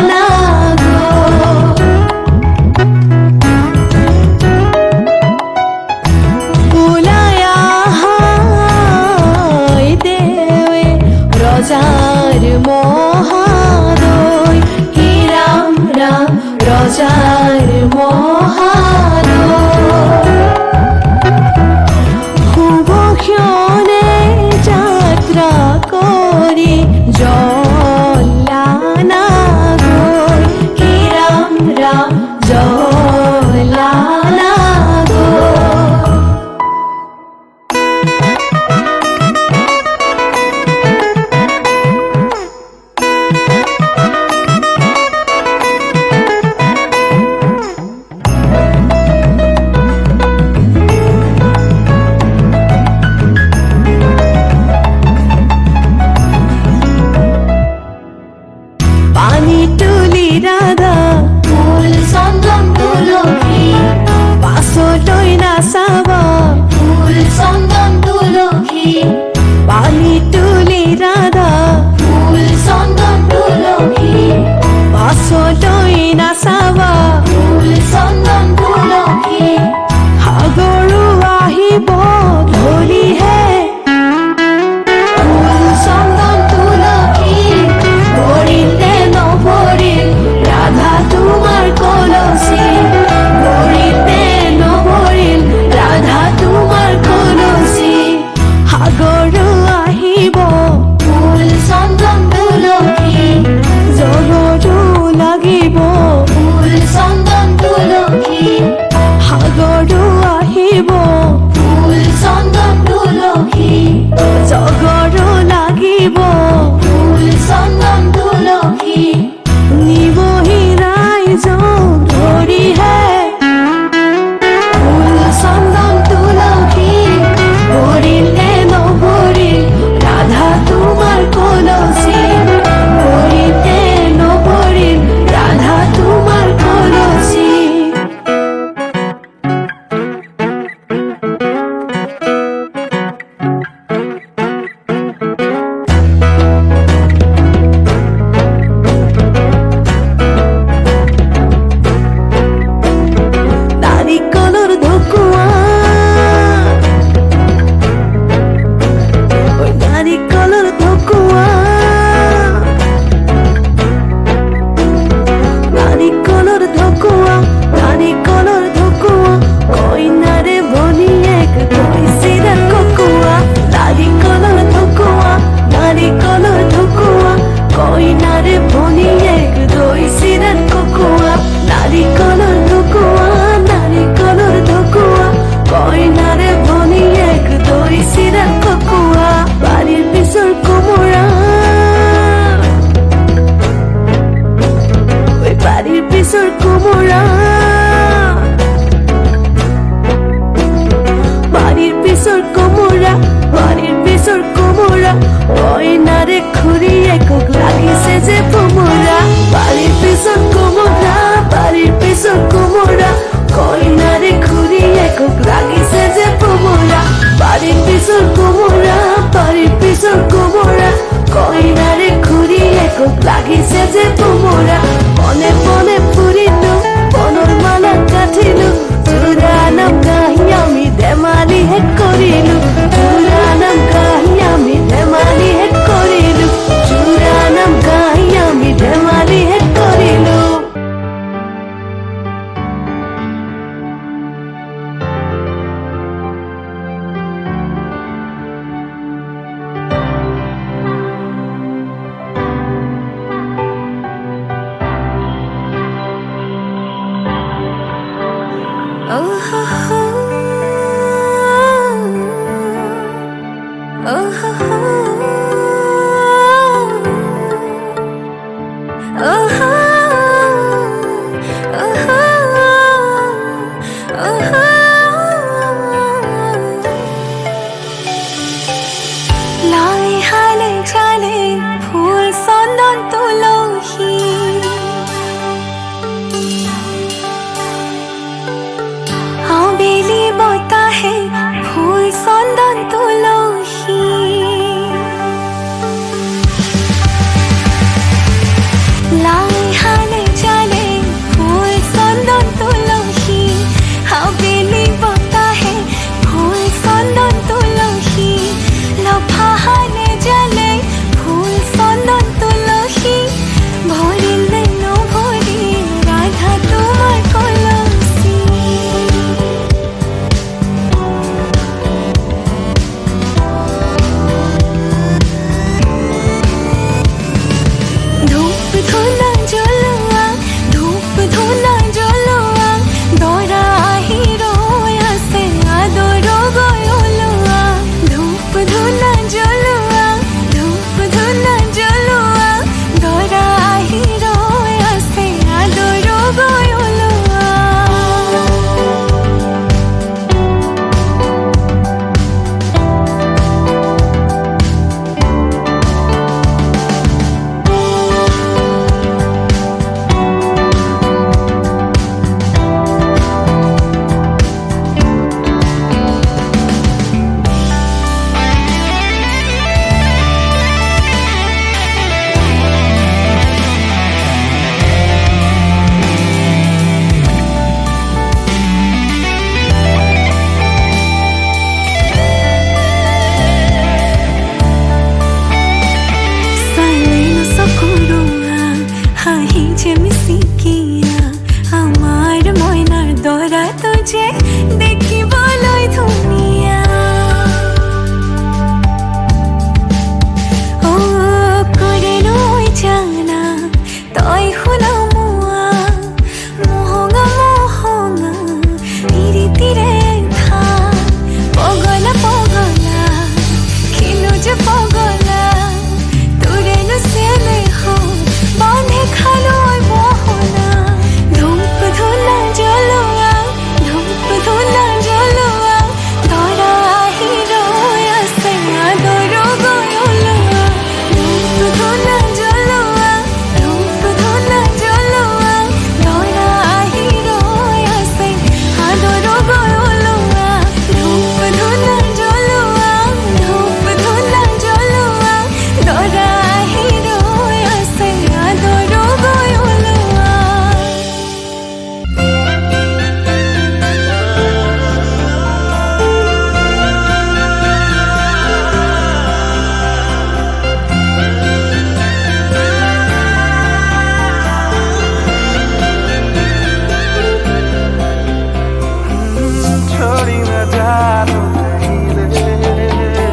না গো। বুলায়া হায় দেবে রজার মহাদয়, হে রাম রাম রজার মহাদয়। শুভ ক্ষণে যাত্রা করি জল্লানা গৈ, হে রাম রাম জল্লানা গৈ। পানি তুলি রাধা ফুল চন্দন তুলসী, পাছলৈ নাচাবা ফুল চন্দন তুলসী। পানি তুলি ৰাধা ফুল চন্দন তুলসী, পাছলৈ নাচাবা ফুল চন্দন তুলসী। সাগৰো আহিব ধৰিহে ফুল চন্দন তুলসী, ভৰিতে নভৰিল ৰাধা তোমাৰ কলচী, ভৰিতে নভৰিল ৰাধা তোমাৰ কলচী। সাগৰো আহিব ফুল চন্দন তুলসী, জগতো লাগিব ফুল চন্দন তুলসী। সাগৰো আহিব ফুল চন্দন তুলসী, জগৰো লাগিব ফুল চন্দন তুলসী। নিবহি ৰাইজক ধৰিহে ফুল চন্দন তুলসী, ভৰিলে নভৰিল ৰাধা তোমাৰ কলচী, ভৰিতে নভৰিল ৰাধা তোমাৰ কলচী। নাৰিকলৰ ঢকুৱা, ঐ নাৰিকলৰ ঢকুৱা, নাৰিকলৰ ঢকুৱা, নাৰিকলৰ ঢকুৱা। কইনাৰে ভনীয়েক কৈছিলা ককোৱা, নাৰিকলৰ ঢকুৱা, নাৰিকলৰ ঢকুৱা। কইনাৰে ভনীয়েক কৈছিলা ককোৱা, নাৰিকলৰ ঢকুৱা, নাৰিকলৰ ঢকুৱা। কইনাৰে ভনীয়েক কৈছিলা ককোৱা। বাৰীৰ পিছৰ কোমোৰা, ঐ বাৰীৰ পিছৰ কোমোৰা, বাৰীৰ পিছৰ কোমোৰা, বাৰীৰ পিছৰ কোমোৰা। কইনাৰে খুৰীয়েকক লাগিছে যে ভোমোৰা, বাৰীৰ পিছৰ কোমোৰা, বাৰীৰ পিছৰ কোমোৰা। কইনাৰে খুৰীয়েকক লাগিছে যে ভোমোৰা, বাৰীৰ পিছৰ কোমোৰা, বাৰীৰ পিছৰ কোমোৰা। কইনাৰে খুৰীয়েকক লাগিছে যে ভোমোৰা। পনে পনে ফুৰিলো বনৰ মালা গাঁঠিলো, জোৰা নাম গাহি আমি ধেমালি হে কৰিলো, জোৰা নাম গাহি আমি ধেমালি হে কৰিলো, জোৰা নাম গাহি আমি ধেমালি হে কৰিলো। লাই হালে জালে ফুল চন্দন তুলসী হাবেলি বতাহে ফুল চন্দন তুলসী লফা হালে জালে ফুল চন্দন তুলসী ভরিলে নভরি রাধা তোমার কলসী ধূপ ধুনা জ্বলোৱা ধূপ ধুনা জ্বলোৱা দৰা আহি ৰৈ আছে আদৰ গৈ ওলোৱা ধূপ ধুনা জ্বলোৱা ধূপ ধুনা জ্বলোৱা দৰা আহি ৰৈ আছে আদৰ গৈ ওলোৱা হাঁহিছে মিচিকিয়া আমাৰ মইনাৰ দৰা তুজে দেখিবলৈ ধুনীয়া অ কৰে নৈ জানা তই শুনা মোৱা মোহঙা মোহঙা পিৰিতিৰে থা পগলা পগলা খিলো যে পগলা তোৰেনো চেলে বাঁধে খালৈ মোহনা ধূপ ধুনা জ্বলোৱা ধূপ ধুনা জ্বলোৱা দৰা আহি ৰৈ আছে আদৰ গৈ ওলোৱা ধূপ ধুনা জ্বলোৱা ধূপ ধুনা জ্বলোৱা দৰা আহি ৰৈ আছে আদৰ গৈ ওলোৱা ধূপ ধুনা জ্বলোৱা ধূপ ধুনা জ্বলোৱা দৰা আহি ৰৈ আছে আদৰ গৈ ওলোৱা छोड़ी न जानो कहीं ले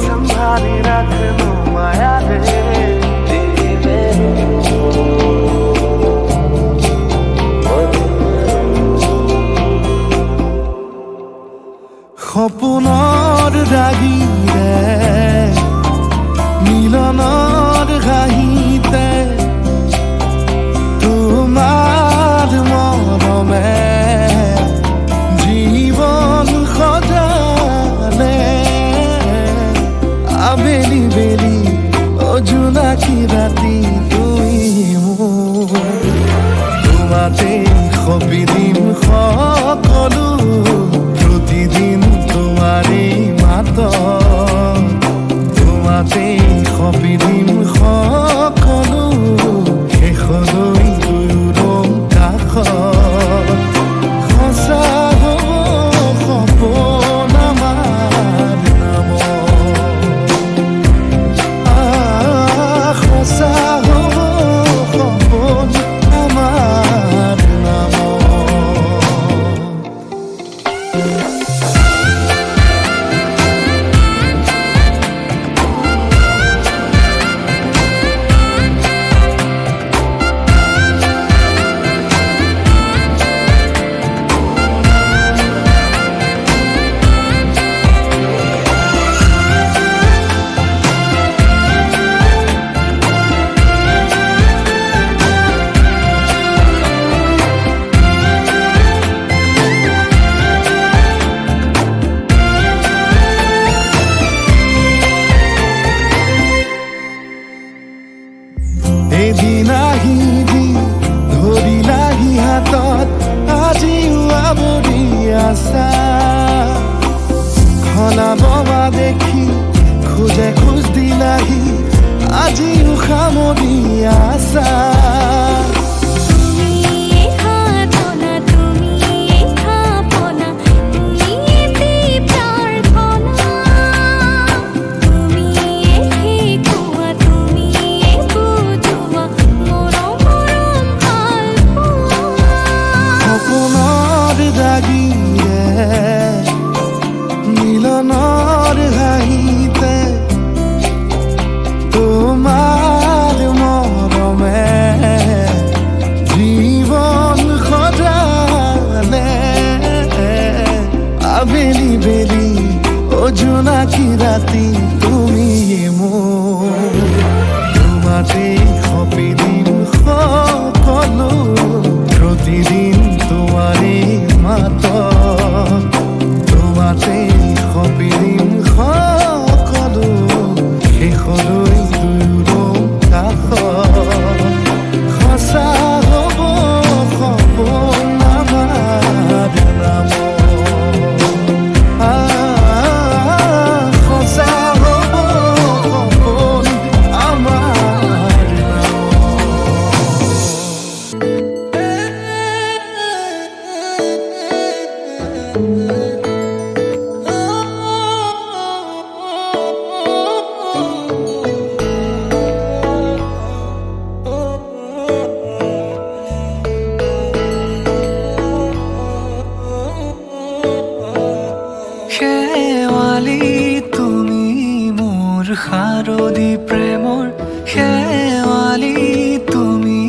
संभाली रख लो माया रे সপোনৰ ৰাগিৰে মিলনৰ হাঁহিতে তোমাৰ মৰমে জীবন সজালে আবেলি বেলি অজোনাকি ৰাতি তুই মোৰ তোমাতে সপিদিম সকলো প্ৰতিদিন তোমাৰে মাত তোমাতে সপিদিম সকলো শেষলৈ দুয়োৰং কাষত সঁচা হ'ব সপোন আমাৰ নামত সঁচা হ'ব সপোন আমাৰ নামত এদিন আহিবি ধৰিলাহি হাতত আজিও আৱৰি আছা খলাব মা দেখি খোজে খোজ দিলাহি আজিও সামৰি আছা ৰাতি তুমি মোৰ তোমাতে সপিদিন সকলো প্ৰতিদিন তোমাৰে মাত তোমাতে সপিদিন সকলো শেষলৈ দুয়ো কাষ সঁচা হ'ব সপোন আমাৰ নামত সঁচা হ'ব সপোন আমাৰ শেৱালি তুমি মোৰ শাৰদী প্ৰেমৰ শেৱালি তুমি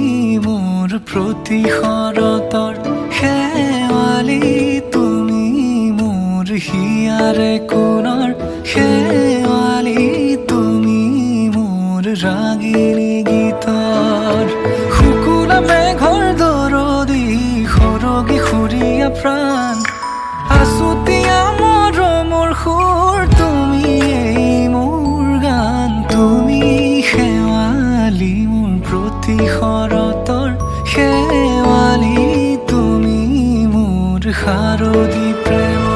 মোৰ প্ৰতি শৰতৰ শেৱালি তুমি মোৰ হিয়াৰে কোণৰ শেৱালি তুমি মোৰ ৰাগিনী গীতৰ শুকুলা মেঘৰ দৰদি সৰগী সুৰীয়া প্ৰাণ আছুতীয়া মৰমৰ সুৰ তুমি মোৰ গান তুমি শেৱালি মোৰ প্ৰতি শৰতৰ শেৱালি তুমি মোৰ শাৰদী প্ৰেমৰ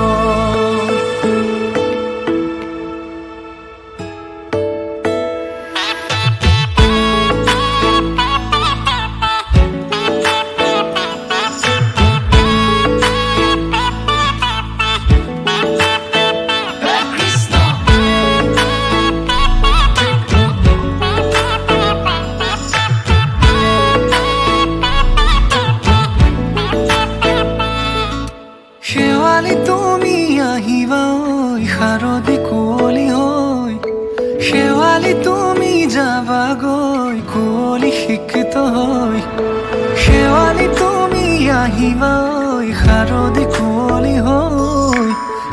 শেৱালি তুমি আহিবা ঐ শাৰদী কুঁৱলী হৈ শেৱালি তুমি যাবাগৈ কুঁৱলী শিক্ষিত হৈ শেৱালি তুমি আহিবা ঐ শাৰদী কুঁৱলী হৈ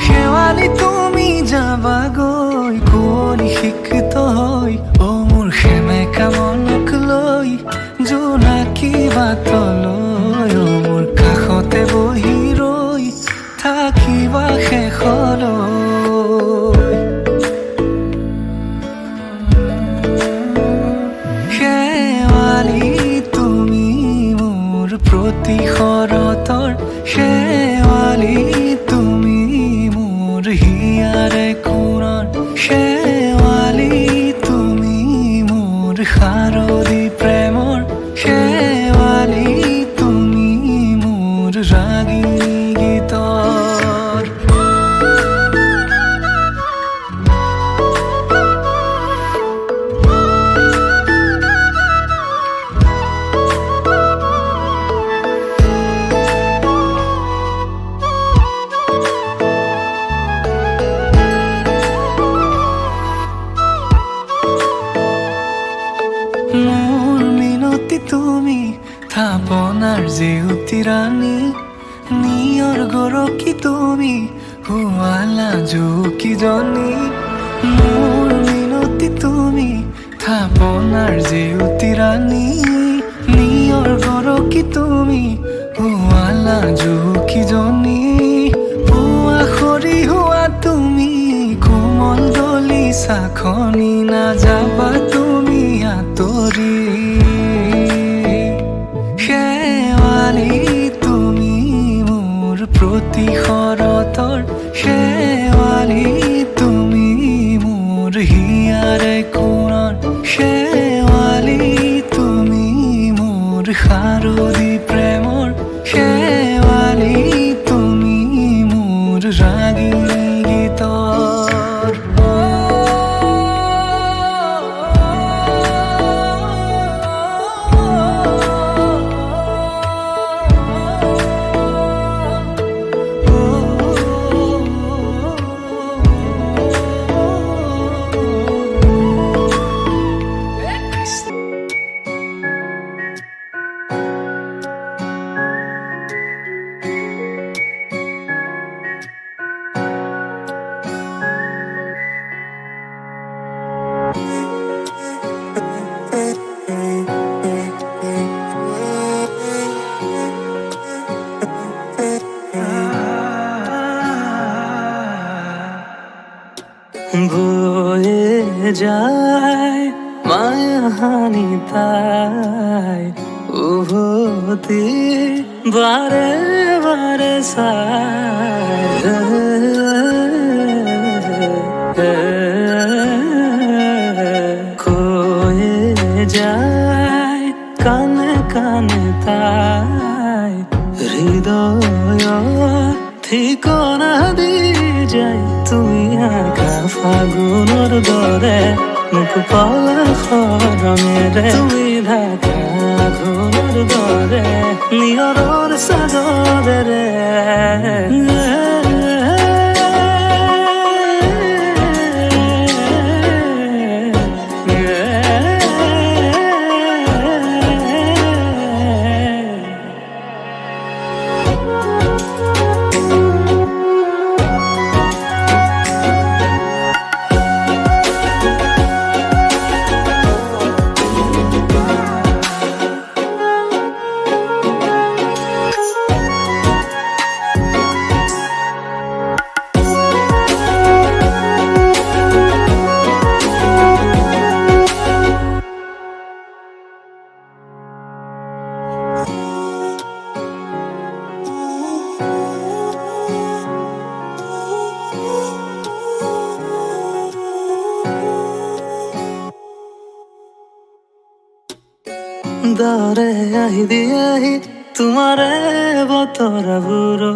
শেৱালি তুমি যাবাগৈ কুঁৱলী শিক্ষিত হৈ অ মোৰ সেমেকা মনক লৈ জোনাকী বাটলৈ অ মোৰ কাষতে বহি ৰৈ থাকিবা শেষলৈ শেৱালি তুমি মোৰ প্ৰতি শৰতৰ শেৱালি তুমি মোৰ হিয়াৰে কোণৰ শেৱালি তুমি মোৰ শাৰদী প্ৰেমৰ শেৱালি তুমি মোৰ ৰাগিনী গীতৰ মোৰ মিনতি তুমি থাপনাৰ জেউতি ৰাণী নিয়ৰ গৰকী তুমি শুৱালা জুকিজনী মোৰ মিনতি তুমি থাপনাৰ জেউতি ৰাণী নিয়ৰ গৰকী তুমি শুৱালা জুকিজনী পুৱা সৰি হোৱা তুমি কোমল দলি চাখনি নাযাবা তুমি আঁতৰি শেৱালি তুমি মোৰ প্ৰতি শৰতৰ শেৱালি তুমি মোৰ হিয়াৰে কোণৰ শেৱালি তুমি মোৰ শাৰদী প্ৰেমৰ শেৱালি তুমি মোৰ ৰাগিনী গীতৰ যায় মায়াহানি তাই উভতি বারে বারে কয়ে যায় কানে কানে তাই হৃদয় ঠিকনা দিয়ে যাই তুমি আঁকা ফাগুনৰ দৰে মুখ পলসৰঙেৰে তুমি ঢাকা ঘূৰৰ দৰে নিয়ৰৰ চাদৰেৰে দৰে আহি দিয়েহি তোমাৰে বতৰা বুৰো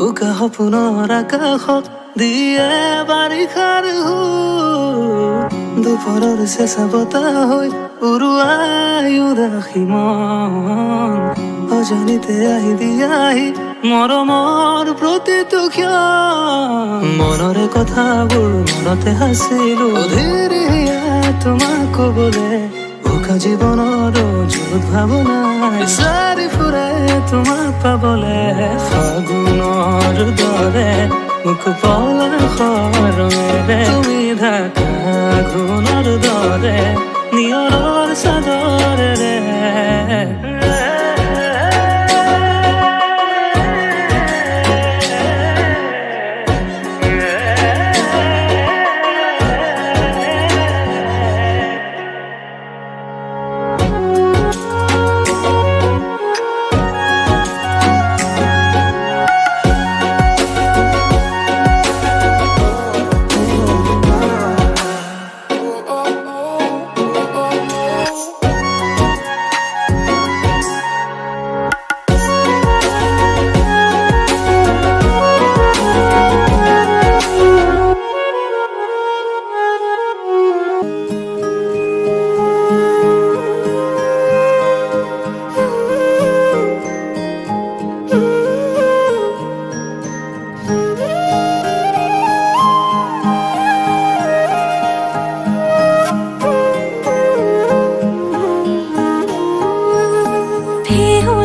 উকা সপোনৰ আকাশত দিয়ে বাৰিষাৰ দুপৰৰ চেঁচা বতাহ হৈ উৰুৱাই উদাসী মন অজানিতে আহি দিয়াহি মৰমৰ প্ৰতিটো ক্ষণ মনৰে কথাবোৰ মনতে সাঁচিলো ধীৰে তোমাক কবলে বোকা জীৱনৰ য'ত ভাৱনাই চাৰি ফুৰে তোমাক পাবলে ফাগুনৰ দৰে মুখ পলসৰঙেৰে তুমি ঢাকা ঘূৰৰ দৰে নিয়ৰৰ চাদৰেৰে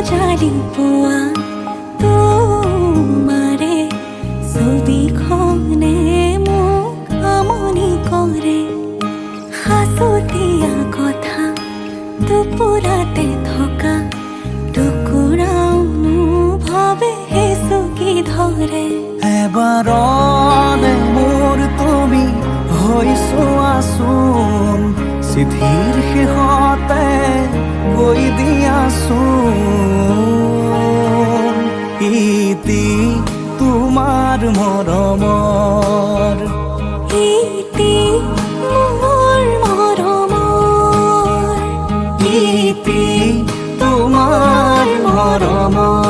জানি পোৱা তোমাৰে ছবিখনে মোক আমনি কৰে সাঁচতীয়া কথা টোপোলাতে থকা টুকুৰা অনুভৱে চুকি ধৰে এবাৰলে মোৰ তুমি হৈ চোৱাচোন চিঠিৰ শেষতে কৈ দিয়াচোন ইতি তোমাৰ মৰমৰ ইতি মোৰ মৰমৰ ইতি তোমাৰ মৰমৰ